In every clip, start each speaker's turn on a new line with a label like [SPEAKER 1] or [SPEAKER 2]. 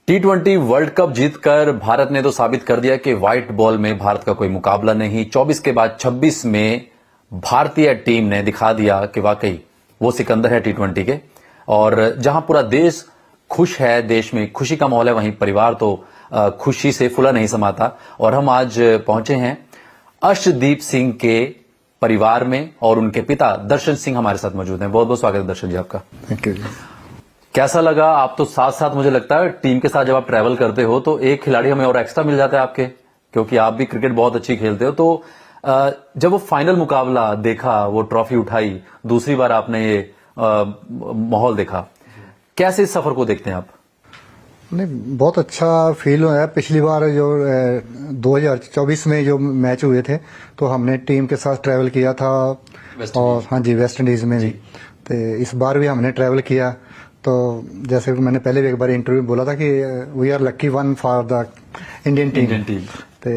[SPEAKER 1] T20 world cup जीतकर भारत ने तो साबित कर दिया कि व्हाइट बॉल में भारत का कोई मुकाबला नहीं। 24 के बाद 26 में भारतीय टीम ने दिखा दिया कि वाकई वो सिकंदर है T20 के। और जहां पूरा देश खुश है, देश में खुशी का माहौल है, वहीं परिवार तो खुशी से फुला नहीं समाता। और हम आज पहुंचे हैं अर्शदीप सिंह के परिवार में और उनके पिता दर्शन सिंह हमारे साथ मौजूद हैं। बहुत बहुत स्वागत है दर्शन जी आपका।
[SPEAKER 2] Thank you.
[SPEAKER 1] कैसा लगा? आप तो साथ साथ मुझे लगता है टीम के साथ जब आप ट्रैवल करते हो तो एक खिलाड़ी हमें और एक्स्ट्रा मिल जाता है आपके, क्योंकि आप भी क्रिकेट बहुत अच्छी खेलते हो। तो जब वो फाइनल मुकाबला देखा, वो ट्रॉफी उठाई, दूसरी बार आपने ये माहौल देखा, कैसे इस सफर को देखते हैं आप?
[SPEAKER 2] नहीं, बहुत अच्छा फील हुआ है। पिछली बार जो 2024 में जो मैच हुए थे तो हमने टीम के साथ ट्रैवल किया था, और हाँ जी, वेस्ट इंडीज में भी। तो इस बार भी हमने ट्रैवल किया। तो जैसे मैंने पहले भी एक बार इंटरव्यू में बोला था कि we are lucky one for the Indian team. तो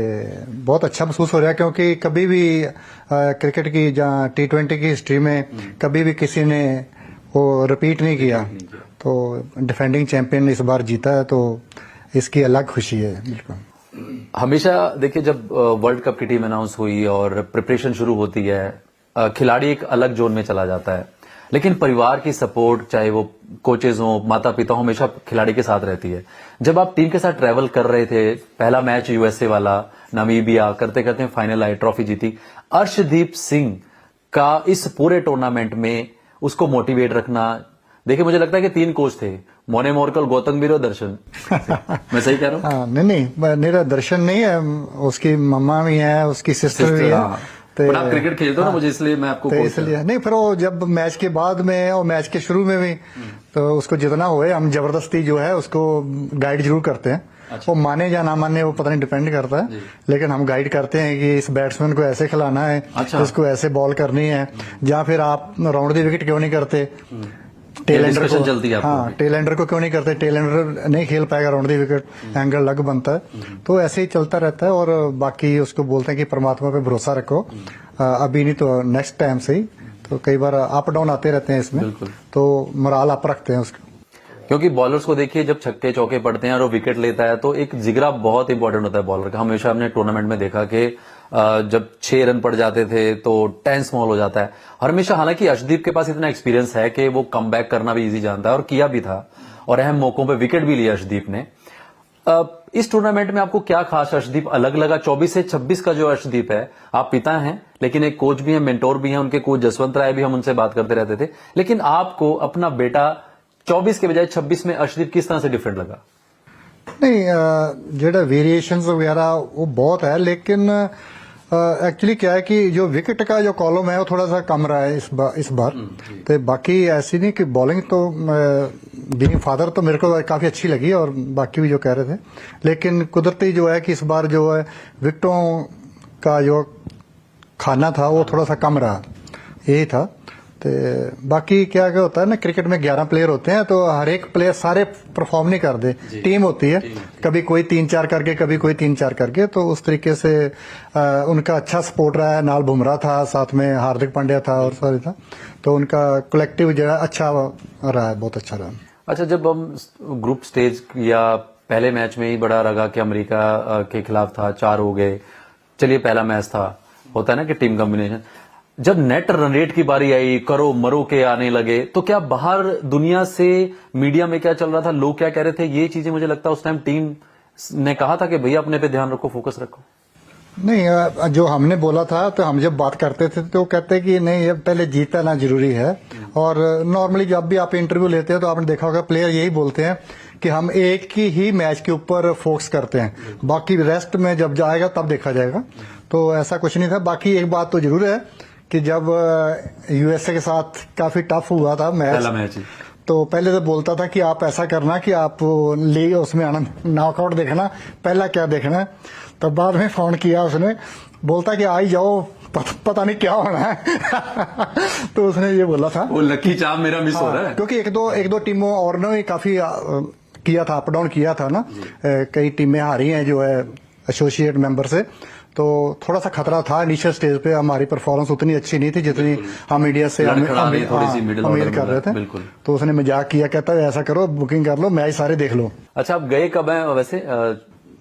[SPEAKER 2] बहुत अच्छा महसूस हो रहा है, क्योंकि कभी भी क्रिकेट की जहाँ T20 की हिस्ट्री में कभी भी किसी ने वो रिपीट नहीं किया। तो डिफेंडिंग चैंपियन इस बार जीता है, तो इसकी अलग खुशी है। बिल्कुल।
[SPEAKER 1] हमेशा देखिए, जब वर्ल्ड कप की टीम अनाउंस हुई और प्रिपरेशन शुरू होती है, खिलाड़ी एक अलग जोन में चला जाता है, लेकिन परिवार की सपोर्ट, चाहे वो कोचेज हो, माता पिता हो, हमेशा खिलाड़ी के साथ रहती है। जब आप टीम के साथ ट्रैवल कर रहे थे, पहला मैच यूएसए वाला, नामीबिया, करते करते फाइनल आए, ट्रॉफी जीती, अर्शदीप सिंह का इस पूरे टूर्नामेंट में उसको मोटिवेट रखना, देखिए मुझे लगता है कि 3 कोच थे, मोने मोरकल, गौतम बीर और दर्शन। मैं सही कह रहा हूँ?
[SPEAKER 2] नहीं, मेरा दर्शन नहीं है, उसकी मम्मा भी है, उसकी सिस्टर भी है।
[SPEAKER 1] तो आप क्रिकेट खेलते हो ना, मुझे इसलिए मैं आपको
[SPEAKER 2] इसलिए नहीं, फिर वो जब मैच के बाद में और मैच के शुरू में भी तो उसको जितना हुए हम जबरदस्ती जो है उसको गाइड जरूर करते हैं। अच्छा। वो माने या ना माने वो पता नहीं, डिपेंड करता है, लेकिन हम गाइड करते हैं कि इस बैट्समैन को ऐसे खिलाना है। अच्छा। इसको ऐसे बॉल करनी है, या फिर आप राउंड दी विकेट क्यों नहीं करते, टेलेंडर को चलती है। हाँ, टेलेंडर को क्यों नहीं करते, टेलेंडर नहीं खेल पाएगा राउंड दी विकेट, एंगल अलग बनता है। तो ऐसे ही चलता रहता है। और बाकी उसको बोलते हैं कि परमात्मा पे भरोसा रखो, अभी नहीं तो नेक्स्ट टाइम से ही। तो कई बार अप डाउन आते रहते हैं इसमें, तो मोराल अप रखते हैं उसको।
[SPEAKER 1] क्योंकि बॉलर्स को देखिए, जब छक्के चौके पड़ते हैं और वो विकेट लेता है तो एक जिगरा बहुत इंपॉर्टेंट होता है बॉलर का। हमेशा हमने टूर्नामेंट में देखा कि जब 6 रन पड़ जाते थे तो टेंस माहौल हो जाता है। और हमेशा, हालांकि अर्शदीप के पास इतना एक्सपीरियंस है कि वो कमबैक करना भी इजी जानता है, और किया भी था, और अहम मौकों पे विकेट भी लिया अर्शदीप ने। इस टूर्नामेंट में आपको क्या खास अर्शदीप अलग लगा? 24 से 26 का जो अर्शदीप है, आप पिता हैं लेकिन एक कोच भी हैं, मेंटोर भी हैं, उनके कोच जसवंत राय भी, हम उनसे बात करते रहते थे, लेकिन आपको अपना बेटा 24 के बजाय 26 में अर्शदीप किस तरह से डिफरेंट लगा?
[SPEAKER 2] नहीं, जेड़ा वेरिएशंस वगैरह वो बहुत है, लेकिन एक्चुअली क्या है कि जो विकेट का जो कॉलम है वो थोड़ा सा कम रहा है इस बार। तो बाकी ऐसी नहीं कि बॉलिंग तो बीइंग फादर तो मेरे को काफी अच्छी लगी, और बाकी भी जो कह रहे थे, लेकिन कुदरती जो है कि इस बार जो है विकेटों का जो खाना था वो थोड़ा सा कम रहा, यही था। तो बाकी क्या होता है ना, क्रिकेट में 11 प्लेयर होते हैं, तो हर एक प्लेयर सारे परफॉर्म नहीं कर दे, टीम होती है, कभी कोई 3-4 करके, कभी कोई 3-4 करके। तो उस तरीके से उनका अच्छा सपोर्ट रहा है। नाल बुमराह था, साथ में हार्दिक पांड्या था, और सारे था, तो उनका कलेक्टिव जो है अच्छा रहा है, बहुत अच्छा रहा।
[SPEAKER 1] अच्छा, जब हम ग्रुप स्टेज या पहले मैच में ही बड़ा लगा कि अमेरिका के खिलाफ था, 4 हो गए, चलिए पहला मैच था, होता है ना कि टीम कॉम्बिनेशन, जब नेट रन रेट की बारी आई, करो मरो के आने लगे, तो क्या बाहर दुनिया से, मीडिया में क्या चल रहा था, लोग क्या कह रहे थे, ये चीजें मुझे लगता है उस टाइम टीम ने कहा था कि भैया अपने पे ध्यान रखो, फोकस रखो?
[SPEAKER 2] नहीं, जो हमने बोला था, तो हम जब बात करते थे तो कहते कि नहीं, ये पहले जीतना जरूरी है। और नॉर्मली जब भी आप इंटरव्यू लेते हैं तो आपने देखा होगा प्लेयर यही बोलते हैं कि हम एक ही मैच के ऊपर फोकस करते हैं, बाकी रेस्ट में जब जाएगा तब देखा जाएगा। तो ऐसा कुछ नहीं था। बाकी एक बात तो जरूर है कि जब यूएसए के साथ काफी टफ हुआ था मैच, तो पहले तो बोलता था कि आप ऐसा करना कि आप लीग उसमें आना, नॉकआउट देखना, पहला क्या देखना है। तो बाद में फोन किया उसने, बोलता कि आ ही जाओ, पता नहीं क्या होना है। तो उसने ये बोला था,
[SPEAKER 1] वो लकी चार्म मेरा मिस हो रहा है,
[SPEAKER 2] क्योंकि एक दो टीमों और ने काफी किया था, अप डाउन किया था ना, कई टीमें हारी हैं जो है एसोसिएट मेंबर से। तो थोड़ा सा खतरा था इनिशियल स्टेज पे। हमारी परफॉर्मेंस उतनी अच्छी नहीं थी जितनी हम इंडिया से
[SPEAKER 1] लड़खड़ाहट थोड़ी सी मिडिल ऑर्डर
[SPEAKER 2] उम्मीद
[SPEAKER 1] में,
[SPEAKER 2] कर रहे थे।
[SPEAKER 1] बिल्कुल।
[SPEAKER 2] तो उसने मजाक किया, कहता है ऐसा करो बुकिंग कर लो, मैच सारे देख लो।
[SPEAKER 1] अच्छा, आप गए कब हैं वैसे?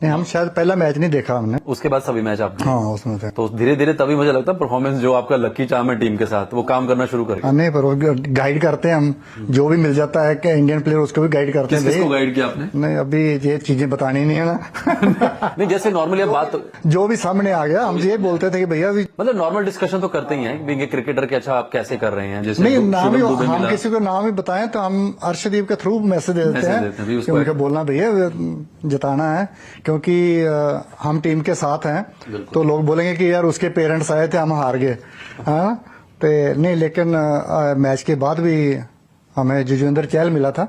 [SPEAKER 2] नहीं, हम शायद पहला मैच नहीं देखा हमने।
[SPEAKER 1] उसके बाद सभी मैच आपने?
[SPEAKER 2] हाँ, उसमें थे।
[SPEAKER 1] तो धीरे धीरे तभी मुझे लगता है परफॉर्मेंस जो आपका लकी चार्म है टीम के साथ, वो काम करना शुरू करेगा।
[SPEAKER 2] नहीं, पर गाइड करते हैं हम, जो भी मिल जाता है कि इंडियन प्लेयर उसको भी गाइड करते हैं।
[SPEAKER 1] किसको गाइड किया आपने?
[SPEAKER 2] नहीं, अभी ये चीजें बतानी नहीं है ना।
[SPEAKER 1] नहीं, जैसे नॉर्मली अब बात
[SPEAKER 2] जो भी सामने आ गया, हम ये बोलते थे कि भैया अभी
[SPEAKER 1] मतलब नॉर्मल डिस्कशन तो करते ही हैं बीइंग ए क्रिकेटर के, अच्छा आप कैसे कर रहे हैं, जैसे
[SPEAKER 2] नहीं, नाम ही
[SPEAKER 1] शुभम दुबे
[SPEAKER 2] हम
[SPEAKER 1] मिला।
[SPEAKER 2] किसी को नाम ही बताएं तो हम अर्शदीप के थ्रू मैसेज देते
[SPEAKER 1] मैसेज
[SPEAKER 2] हैं
[SPEAKER 1] देते हैं, भी
[SPEAKER 2] कि
[SPEAKER 1] उसको
[SPEAKER 2] उनको बोलना भैया जताना है, क्योंकि हम टीम के साथ हैं। तो लोग बोलेंगे कि यार उसके पेरेंट्स आए थे, हम हार गए। हाँ, तो नहीं, लेकिन मैच के बाद भी हमें जुजवेंद्र चहल मिला था।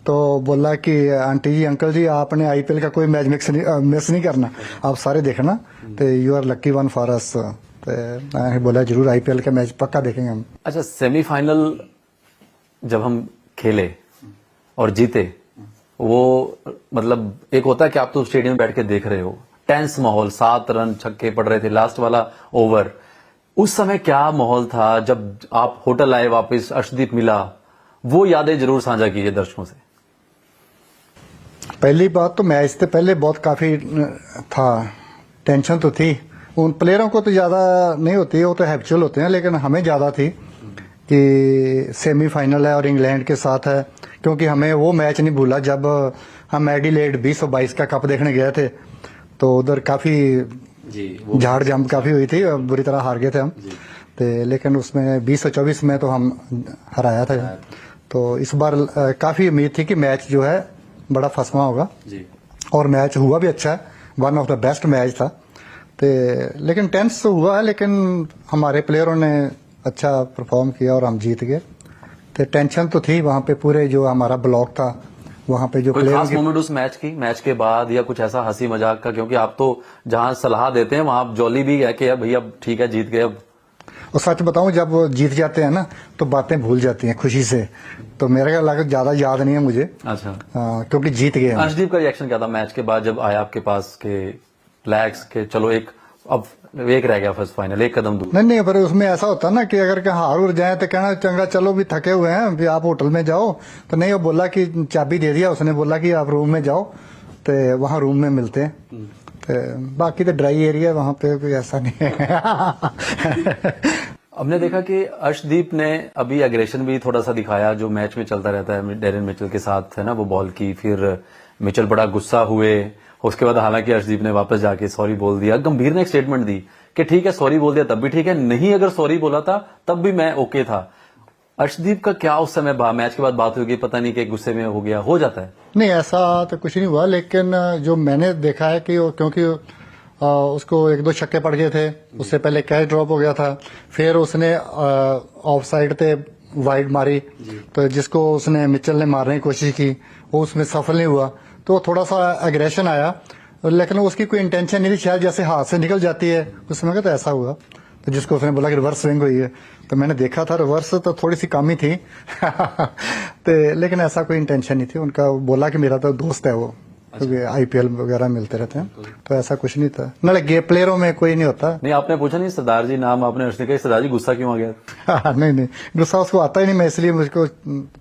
[SPEAKER 2] तो बोला कि आंटी जी, अंकल जी, आपने आईपीएल का कोई मैच मिस नहीं करना, आप सारे देखना, तो you are lucky one for us. तो मैंने बोला जरूर आईपीएल का मैच पक्का देखेंगे हम।
[SPEAKER 1] अच्छा, सेमीफाइनल जब हम खेले और जीते, वो मतलब एक होता है कि आप तो स्टेडियम में बैठ के देख रहे हो, टेंस माहौल, 7 रन छक्के पड़ रहे थे लास्ट वाला ओवर, उस समय क्या माहौल था जब आप होटल आए वापस, अर्शदीप मिला, वो यादें जरूर साझा कीजिए दर्शकों से।
[SPEAKER 2] पहली बात तो मैच से पहले बहुत काफी था, टेंशन तो थी। उन प्लेयरों को तो ज्यादा नहीं होती, वो तो हैबिचुअल होते हैं, लेकिन हमें ज्यादा थी कि सेमीफाइनल है और इंग्लैंड के साथ है। क्योंकि हमें वो मैच नहीं भूला जब हम एडिलेड 2022 का कप देखने गए थे, तो उधर काफी झाड़ जंप काफी हुई थी, बुरी तरह हार गए थे हम। तो लेकिन उसमें 2024 में तो हम हराया था। तो इस बार काफी उम्मीद थी कि मैच जो है बड़ा फसवा होगा, और मैच हुआ भी अच्छा है, one of the best match था। तो लेकिन टेंस तो हुआ है, लेकिन हमारे प्लेयरों ने अच्छा परफॉर्म किया और हम जीत गए। तो टेंशन तो थी वहां पे, पूरे जो हमारा ब्लॉक था वहां पे जो
[SPEAKER 1] कोई
[SPEAKER 2] प्लेयर
[SPEAKER 1] खास मोमेंट उस मैच की, मैच के बाद, या कुछ ऐसा हंसी मजाक का? क्योंकि आप तो जहां सलाह देते हैं वहां आप जॉली भी है कि अब भैया ठीक है, जीत गए अब।
[SPEAKER 2] और सच बताऊं, जब वो जीत जाते हैं ना तो बातें भूल जाती हैं खुशी से। तो मेरे ख्याल लगा ज्यादा याद नहीं है मुझे।
[SPEAKER 1] अच्छा,
[SPEAKER 2] क्योंकि जीत गए हम।
[SPEAKER 1] अर्शदीप का रिएक्शन क्या था मैच के बाद जब आया आपके पास के फ्लैग्स के, चलो एक अब एक रह गया फर्स्ट फाइनल, एक कदम दूर?
[SPEAKER 2] नहीं, पर उसमें ऐसा होता ना कि अगर हार उड़ जाए तो कहना चंगा, चलो भी थके हुए हैं, भी आप होटल में जाओ। तो नहीं, वो बोला कि चाबी दे दिया उसने, बोला कि आप रूम में जाओ, तो वहां रूम में मिलते हैं। तो बाकी तो ड्राई एरिया वहां पे कोई ऐसा नहीं है।
[SPEAKER 1] हमने देखा कि अर्शदीप ने अभी एग्रेशन भी थोड़ा सा दिखाया, जो मैच में चलता रहता है। डेरेन मिचेल के साथ है ना, वो बॉल की, फिर मिचेल बड़ा गुस्सा हुए, उसके बाद हालांकि अर्शदीप ने वापस जाके सॉरी बोल दिया। गंभीर ने एक स्टेटमेंट दी कि ठीक है, सॉरी बोल दिया तब भी ठीक है, नहीं अगर सॉरी बोला था तब भी मैं ओके था। अर्शदीप का क्या उस समय मैच के बाद बात होगी, पता नहीं कि गुस्से में हो गया, हो जाता है?
[SPEAKER 2] नहीं, ऐसा तो कुछ नहीं हुआ, लेकिन जो मैंने देखा है कि क्योंकि उसको 1-2 छक्के पड़ गए थे, उससे पहले कैच ड्रॉप हो गया था, फिर उसने ऑफ साइड पे वाइड मारी, तो जिसको उसने मिचेल ने मारने की कोशिश की, वो उसमें सफल नहीं हुआ, तो थोड़ा सा एग्रेशन आया, लेकिन उसकी कोई इंटेंशन नहीं थी, शायद जैसे हाथ से निकल जाती है उसमें, तो ऐसा हुआ। तो जिसको उसने बोला कि रिवर्स स्विंग हुई है, तो मैंने देखा था रिवर्स तो थोड़ी सी कम ही थी। तो लेकिन ऐसा कोई इंटेंशन नहीं थी उनका। बोला कि मेरा तो दोस्त है वो, क्योंकि आईपीएल वगैरह मिलते रहते हैं, तो ऐसा कुछ नहीं था। ना गे प्लेयरों में कोई नहीं होता।
[SPEAKER 1] नहीं, आपने पूछा नहीं सरदार जी नाम आपने अर्शदीप का, सरदार जी गुस्सा क्यों आ गया?
[SPEAKER 2] नहीं, गुस्सा उसको आता ही नहीं, मैं इसलिए मुझको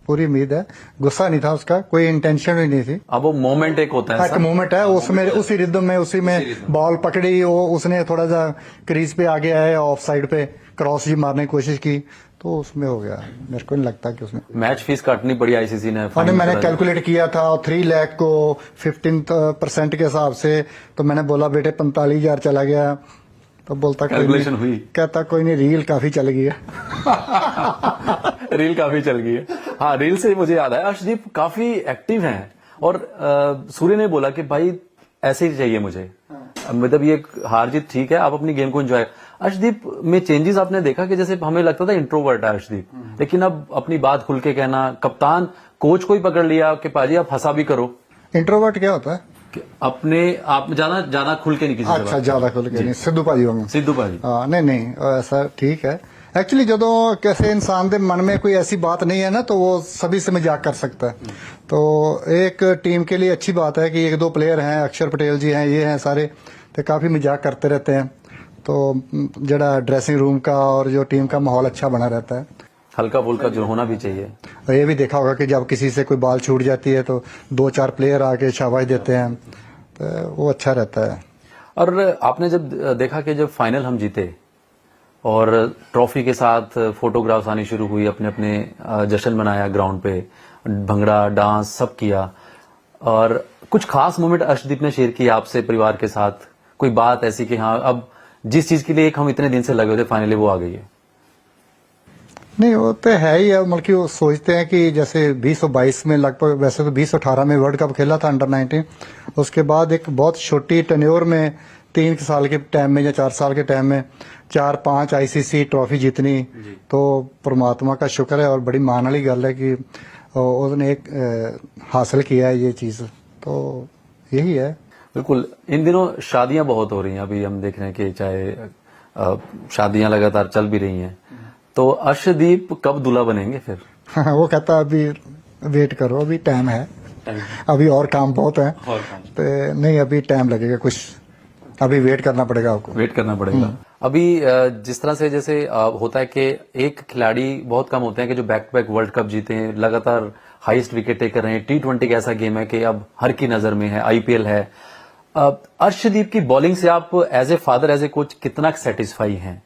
[SPEAKER 2] पूरी उम्मीद है गुस्सा नहीं था उसका, कोई इंटेंशन ही नहीं थी।
[SPEAKER 1] अब वो मोमेंट एक होता है,
[SPEAKER 2] एक मोमेंट है उसमें, उसी रिदम में, उसी में बॉल पकड़ी, वो उसने थोड़ा सा क्रीज पे आगे आए, ऑफ साइड पे क्रॉस ही मारने की कोशिश की, तो उसमें हो गया। मेरे को नहीं लगता कि उसमें
[SPEAKER 1] मैच फीस काटनी पड़ी आईसीसी ने।
[SPEAKER 2] मैंने कैलकुलेट किया था 3 लाख को 15% के हिसाब से, तो मैंने बोला बेटे 45,000 चला गया, तो बोलता
[SPEAKER 1] कैलकुलेशन हुई,
[SPEAKER 2] कहता कोई नहीं, रील काफी चल गई है।
[SPEAKER 1] रील काफी चल गई है। हाँ, रील से मुझे याद है अर्शदीप काफी एक्टिव हैं, और सूर्य ने बोला कि भाई ऐसे ही चाहिए मुझे, मतलब ये हार जीत ठीक है, आप अपनी गेम को एंजॉय। अर्शदीप में चेंजेस आपने देखा कि जैसे हमें लगता था इंट्रोवर्ट है अर्शदीप, लेकिन अब अपनी बात खुल के कहना, कप्तान कोच को ही पकड़ लिया कि पाजी आप हंसा भी करो।
[SPEAKER 2] इंट्रोवर्ट क्या होता है?
[SPEAKER 1] कि अपने आप ज्यादा खुल के नहीं किसी से
[SPEAKER 2] अच्छा,
[SPEAKER 1] बात।
[SPEAKER 2] ज्यादा खुल के नहीं, सिद्धू भाजी होंगे।
[SPEAKER 1] सिद्धू भाजी,
[SPEAKER 2] नहीं, ऐसा ठीक है। एक्चुअली ਜਦੋਂ कैसे इंसान के मन में कोई ऐसी बात नहीं है ना, तो वो सभी से मजाक कर सकता है। तो एक टीम के लिए अच्छी बात है कि 1-2 प्लेयर हैं, अक्षर पटेल जी हैं, ये हैं सारे, तो काफी मजाक करते रहते हैं। तो जड़ा ड्रेसिंग रूम का और जो टीम का माहौल अच्छा बना रहता है।
[SPEAKER 1] हल्का फुल्का जो होना भी चाहिए।
[SPEAKER 2] और ये भी देखा होगा कि जब किसी से कोई बॉल छूट जाती है तो 2-4 प्लेयर आके शाबाश देते हैं, तो वो अच्छा रहता है।
[SPEAKER 1] और आपने जब देखा कि जब फाइनल हम जीते और ट्रॉफी के साथ फोटोग्राफ्स आनी शुरू हुई, अपने अपने जश्न मनाया ग्राउंड पे, भंगड़ा डांस सब किया, और कुछ खास मोमेंट अर्शदीप ने शेयर किया आपसे परिवार के साथ, कोई बात ऐसी कि हाँ अब जिस चीज के लिए एक हम इतने दिन से लगे हुए थे फाइनली वो आ गई है?
[SPEAKER 2] नहीं, वो तो है ही है, मतलब कि वो सोचते हैं कि जैसे 2022 में लगभग, वैसे तो 2018 में वर्ल्ड कप खेला था अंडर 19, उसके बाद एक बहुत छोटी टेन्योर में 3 साल के टाइम में या 4 साल के टाइम में 4-5 आईसीसी ट्रॉफी जीतनी, तो परमात्मा का शुक्र है और बड़ी मान वाली गल है कि उसने एक हासिल किया है ये चीज, तो यही है।
[SPEAKER 1] बिल्कुल। इन दिनों शादियां बहुत हो रही हैं, अभी हम देख रहे हैं कि चाहे शादियां लगातार चल भी रही हैं, तो अर्शदीप कब दूल्हा बनेंगे फिर?
[SPEAKER 2] हाँ, वो कहता है अभी वेट करो, अभी टाइम है, अभी और काम बहुत है, तो नहीं अभी टाइम लगेगा कुछ, अभी वेट करना पड़ेगा आपको।
[SPEAKER 1] वेट करना पड़ेगा। अभी जिस तरह से जैसे होता है कि एक खिलाड़ी बहुत कम होते हैं कि जो back to back world cup जीते हैं, लगातार हाईएस्ट विकेट टेकर रहे हैं, T20 का ऐसा गेम है कि अब हर की नजर में है, आईपीएल है। अर्शदीप की बॉलिंग से आप as a father, as a coach कितना सेटिस्फाई हैं?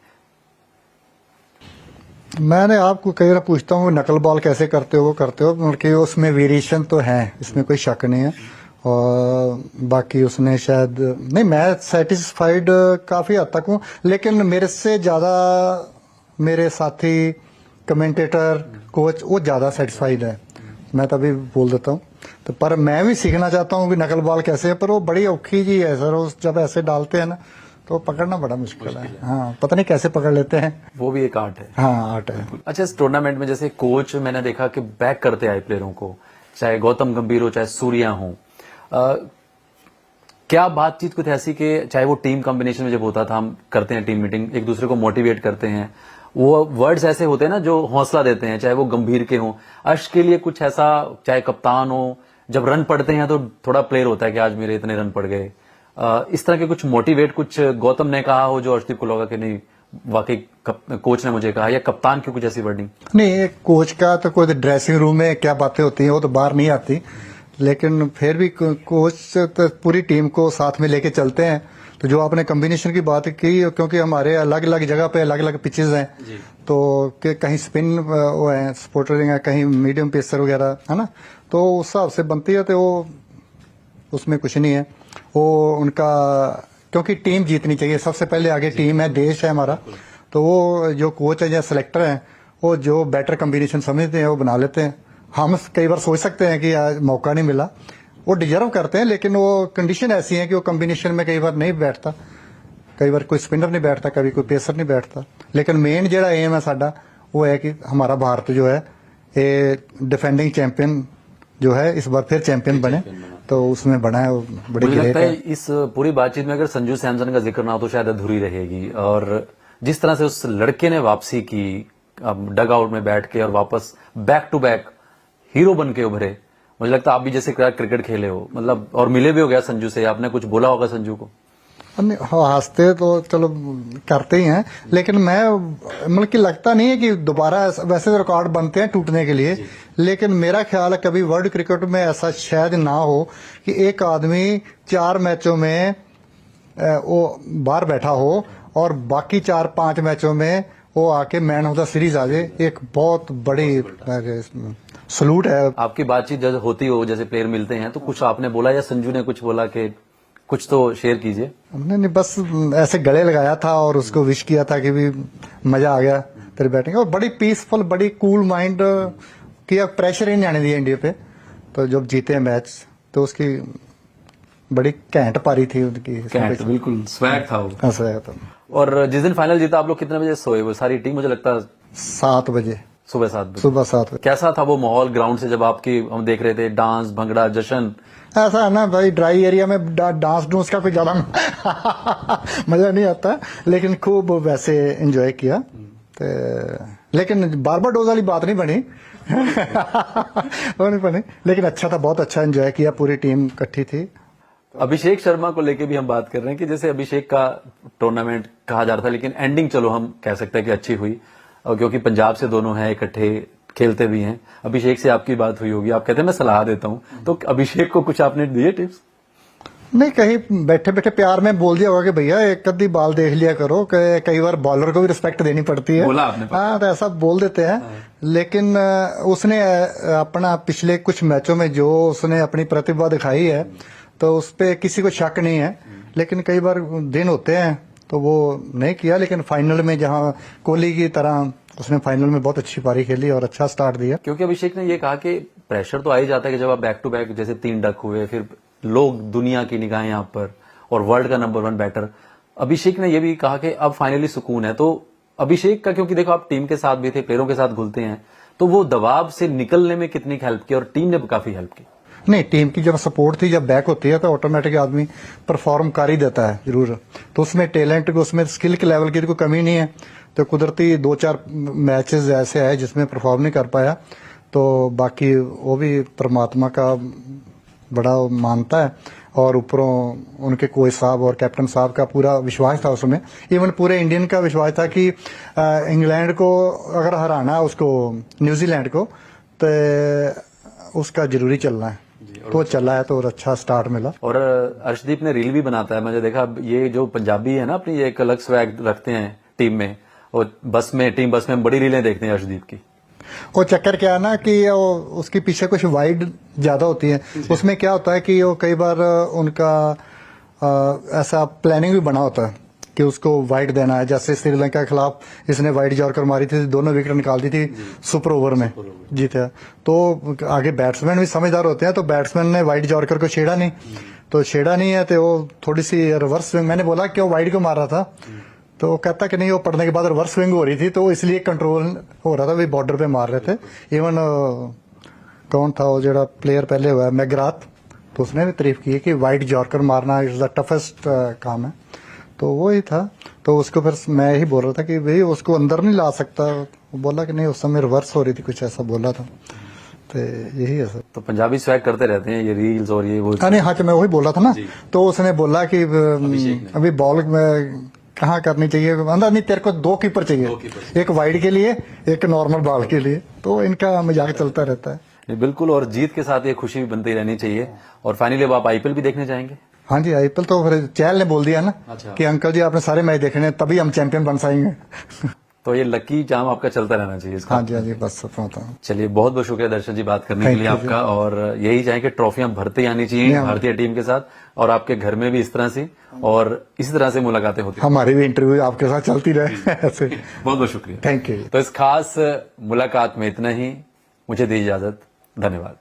[SPEAKER 2] मैंने आपको कई बार पूछता हूँ नकल बॉल कैसे करते हो, वो करते हो, मतलब कि उसमें वेरिएशन तो है, इसमें कोई शक नहीं है, और बाकी उसने शायद नहीं, मैं सेटिस्फाइड काफी हद तक हूँ, लेकिन मेरे से ज्यादा मेरे साथी कमेंटेटर कोच वो ज्यादा सेटिस्फाइड है, मैं तभी बोल देता हूँ। तो पर मैं भी सीखना चाहता हूँ कि नकल बॉल कैसे है, पर वो बड़ी औखी जी है सर, उस जब ऐसे डालते हैं ना तो पकड़ना बड़ा मुश्किल है। हाँ, पता नहीं कैसे पकड़ लेते हैं,
[SPEAKER 1] वो भी एक आर्ट है।
[SPEAKER 2] हाँ आर्ट है।
[SPEAKER 1] अच्छा, इस टूर्नामेंट में जैसे कोच मैंने देखा कि बैक करते आए प्लेयरों को, चाहे गौतम गंभीर हो चाहे सूर्या हो, क्या बातचीत कुछ ऐसी कि चाहे वो टीम कॉम्बिनेशन में जब होता था, हम करते हैं टीम मीटिंग, एक दूसरे को मोटिवेट करते हैं, वो वर्ड्स ऐसे होते हैं ना जो हौसला देते हैं, चाहे वो गंभीर के हों, अर्श के लिए कुछ ऐसा, चाहे कप्तान हो, जब रन पड़ते हैं तो थोड़ा प्लेयर होता है कि आज मेरे इतने रन पड़ गए, इस तरह के कुछ मोटिवेट, कुछ गौतम ने कहा हो जो अर्शदीप को लगा कि नहीं वाकई कोच ने मुझे कहा, या कप्तान की कुछ ऐसी वर्डिंग?
[SPEAKER 2] नहीं, एक कोच का तो कोई ड्रेसिंग रूम में क्या बातें होती हैं वो तो बाहर नहीं आती, लेकिन फिर भी कोच तो पूरी टीम को साथ में लेके चलते हैं। तो जो आपने कॉम्बिनेशन की बात की, क्योंकि हमारे अलग अलग जगह पे अलग अलग पिचेस हैं, तो कहीं स्पिन वो है सपोर्टरिंग है, कहीं मीडियम पेसर वगैरह है ना, तो उस हिसाब से बनती है, तो वो उसमें कुछ नहीं है वो उनका, क्योंकि टीम जीतनी चाहिए सबसे पहले, आगे टीम है, देश है हमारा, तो वो जो कोच है या सिलेक्टर है वो जो बेटर कॉम्बिनेशन समझते हैं वो बना लेते हैं। हम कई बार सोच सकते हैं कि आज मौका नहीं मिला, वो डिजर्व करते हैं, लेकिन वो कंडीशन ऐसी है कि वो कॉम्बिनेशन में कई बार नहीं बैठता, कई बार कोई स्पिनर नहीं बैठता, कभी कोई पेसर नहीं बैठता, लेकिन मेन जो एम है साडा वो है कि हमारा भारत जो है ये डिफेंडिंग चैंपियन जो है इस बार फिर चैंपियन बने, तो उसमें बना है, वो बड़ी
[SPEAKER 1] मुझे
[SPEAKER 2] ग्रेट
[SPEAKER 1] लगता
[SPEAKER 2] है।
[SPEAKER 1] है इस पूरी बातचीत में अगर संजू सैमसन का जिक्र ना हो तो शायद अधूरी रहेगी, और जिस तरह से उस लड़के ने वापसी की डग आउट में बैठ के और वापस बैक टू बैक हीरो बन के उभरे, मुझे लगता है आप भी जैसे क्रिकेट खेले हो, मतलब और मिले भी हो गया संजू से, आपने कुछ बोला होगा संजू को?
[SPEAKER 2] हंसते तो चलो करते ही हैं, लेकिन मैं मतलब कि लगता नहीं है कि दोबारा, वैसे तो रिकॉर्ड बनते हैं टूटने के लिए, लेकिन मेरा ख्याल है कभी वर्ल्ड क्रिकेट में ऐसा शायद ना हो कि एक आदमी 4 मैचों में वो बाहर बैठा हो और बाकी 4-5 मैचों में वो आके मैन ऑफ द सीरीज आ जाए, एक बहुत बड़ी सलूट है।
[SPEAKER 1] आपकी बातचीत जब होती हो, जैसे प्लेयर मिलते हैं, तो कुछ आपने बोला या संजू ने कुछ बोला कि कुछ तो शेयर कीजिए?
[SPEAKER 2] हमने नहीं, बस ऐसे गले लगाया था और उसको विश किया था कि भी मजा आ गया तेरे बैटिंग, और बड़ी पीसफुल, बड़ी कूल माइंड किया, प्रेशर ही नहीं आने दिया इंडिया पे, तो जब जीते मैच तो उसकी बड़ी कैंट पारी थी उनकी,
[SPEAKER 1] बिल्कुल स्वैग था वो।
[SPEAKER 2] ऐसा था।
[SPEAKER 1] और जिस दिन फाइनल जीता आप लोग कितने बजे सोए? वो सारी टीम, मुझे लगता है
[SPEAKER 2] 7 बजे,
[SPEAKER 1] सुबह 7 बजे।
[SPEAKER 2] सुबह 7 बजे।
[SPEAKER 1] कैसा था वो माहौल ग्राउंड से जब आपकी, हम देख रहे थे डांस भंगड़ा जश्न?
[SPEAKER 2] ऐसा है ना भाई, ड्राई एरिया में डांस डूंस का कोई ज्यादा मजा नहीं आता, लेकिन खूब वैसे एंजॉय किया, लेकिन बारबाडोज वाली बात नहीं बनी वो नहीं बनी, लेकिन अच्छा था, बहुत अच्छा एंजॉय किया, पूरी टीम इकट्ठी थी।
[SPEAKER 1] अभिषेक शर्मा को लेके भी हम बात कर रहे हैं कि जैसे अभिषेक का टूर्नामेंट कहा जा रहा था, लेकिन एंडिंग चलो हम कह सकते हैं कि अच्छी हुई, और क्योंकि पंजाब से दोनों हैं, इकट्ठे खेलते भी हैं। अभिषेक से आपकी बात हुई होगी, आप कहते हैं मैं सलाह देता हूं, तो अभिषेक को कुछ आपने दिए टिप्स?
[SPEAKER 2] नहीं, कहीं बैठे बैठे प्यार में बोल दिया होगा कि भैया एक आधी बाल देख लिया करो, कई बार बॉलर को भी रिस्पेक्ट देनी पड़ती है।
[SPEAKER 1] बोला आपने?
[SPEAKER 2] हाँ, तो ऐसा बोल देते हैं। लेकिन उसने अपना पिछले कुछ मैचों में जो उसने अपनी प्रतिभा दिखाई है, तो उस पर किसी को शक नहीं है। लेकिन कई बार दिन होते हैं तो वो नहीं किया, लेकिन फाइनल में जहां कोहली की तरह उसने फाइनल में बहुत अच्छी पारी खेली और अच्छा स्टार्ट दिया।
[SPEAKER 1] क्योंकि अभिषेक ने ये कहा कि प्रेशर तो आ ही जाता है कि जब आप बैक टू बैक जैसे 3 डक हुए, फिर लोग दुनिया की निगाहें आप पर, और वर्ल्ड का नंबर 1 बैटर। अभिषेक ने यह भी कहा कि अब फाइनली सुकून है। तो अभिषेक का, क्योंकि देखो आप टीम के साथ भी थे, प्लेयरों के साथ घुलते हैं, तो वो दबाव से निकलने में कितनी हेल्प की, और टीम ने काफी हेल्प की?
[SPEAKER 2] नहीं, टीम की जब सपोर्ट थी, जब बैक होती है तो ऑटोमेटिक आदमी परफॉर्म कर ही देता है जरूर। तो उसमें टैलेंट को, उसमें स्किल के लेवल की कोई कमी नहीं है। तो कुदरती 2-4 मैचेस ऐसे आए जिसमें परफॉर्म नहीं कर पाया, तो बाकी वो भी परमात्मा का बड़ा मानता है, और ऊपरों उनके कोच साहब और कैप्टन साहब का पूरा विश्वास था उसमें। इवन पूरे इंडियन का विश्वास था कि इंग्लैंड को अगर हराना, उसको न्यूजीलैंड को, तो उसका जरूरी चलना है। तो चला है, तो और अच्छा स्टार्ट मिला।
[SPEAKER 1] और अर्शदीप ने रील भी बनाता है, मैंने देखा। ये जो पंजाबी है ना, अपनी एक अलग स्वैग रखते हैं टीम में, और बस में, टीम बस में बड़ी रीलें देखते हैं अर्शदीप की।
[SPEAKER 2] वो चक्कर क्या है ना कि उसके पीछे कुछ वाइड ज्यादा होती है। उसमें क्या होता है कि वो कई बार उनका ऐसा प्लानिंग भी बना होता है कि उसको वाइड देना है। जैसे श्रीलंका के खिलाफ इसने वाइड जॉर्कर मारी थी, दोनों विकेट निकाल दी थी सुपर ओवर में, जीते। तो आगे बैट्समैन भी समझदार होते हैं, तो बैट्समैन ने वाइड जॉर्कर को छेड़ा नहीं, तो छेड़ा नहीं है, तो वो थोड़ी सी रिवर्स स्विंग, मैंने बोला क्यों वाइड को मार रहा था, तो वो कहता कि नहीं, वो पड़ने के बाद रिवर्स स्विंग हो रही थी, तो इसलिए कंट्रोल हो रहा था, भी बॉर्डर पे मार रहे थे। इवन कौन था वो जो प्लेयर पहले हुआ है, मैग्राथ, तो उसने भी तारीफ की है कि वाइड जॉर्कर मारना इज द टफेस्ट काम है। तो वो ही था। तो उसको फिर मैं ही बोल रहा था कि भाई उसको अंदर नहीं ला सकता। वो बोला कि नहीं, उस समय रिवर्स हो रही थी, कुछ ऐसा बोला था। तो यही है सर।
[SPEAKER 1] तो पंजाबी स्वैग करते रहते हैं ये रील्स और ये वो।
[SPEAKER 2] नहीं, हाँ, मैं वही बोला था ना। तो उसने बोला कि अभी बॉल में कहाँ करनी चाहिए, अंदर नहीं, तेरे को 2 कीपर चाहिए, एक वाइड के लिए, एक नॉर्मल बॉल के लिए। तो इनका मजाक चलता रहता है।
[SPEAKER 1] नहीं, बिल्कुल। और जीत के साथ ये खुशी भी बनती रहनी चाहिए। और फाइनली अब आप आईपीएल भी देखने जाएंगे?
[SPEAKER 2] हाँ जी, आईपीएल तो फिर चहल ने बोल दिया ना।
[SPEAKER 1] अच्छा।
[SPEAKER 2] कि अंकल जी आपने सारे मैच देखने, तभी हम चैंपियन बन पाएंगे।
[SPEAKER 1] तो ये लकी जाम आपका चलता रहना चाहिए इसका।
[SPEAKER 2] हाँ जी, हाँ जी, बस पता।
[SPEAKER 1] चलिए, बहुत बहुत शुक्रिया दर्शन जी बात करने के लिए आपका। और यही चाहे कि ट्रॉफियां भरते आनी चाहिए भारतीय टीम के साथ, और आपके घर में भी इस तरह से, और इसी तरह से मुलाकातें होती हैं।
[SPEAKER 2] हमारी भी इंटरव्यू आपके साथ चलती रहे ऐसे।
[SPEAKER 1] बहुत बहुत शुक्रिया,
[SPEAKER 2] थैंक यू।
[SPEAKER 1] तो इस खास मुलाकात में इतना ही। मुझे दी इजाजत। धन्यवाद।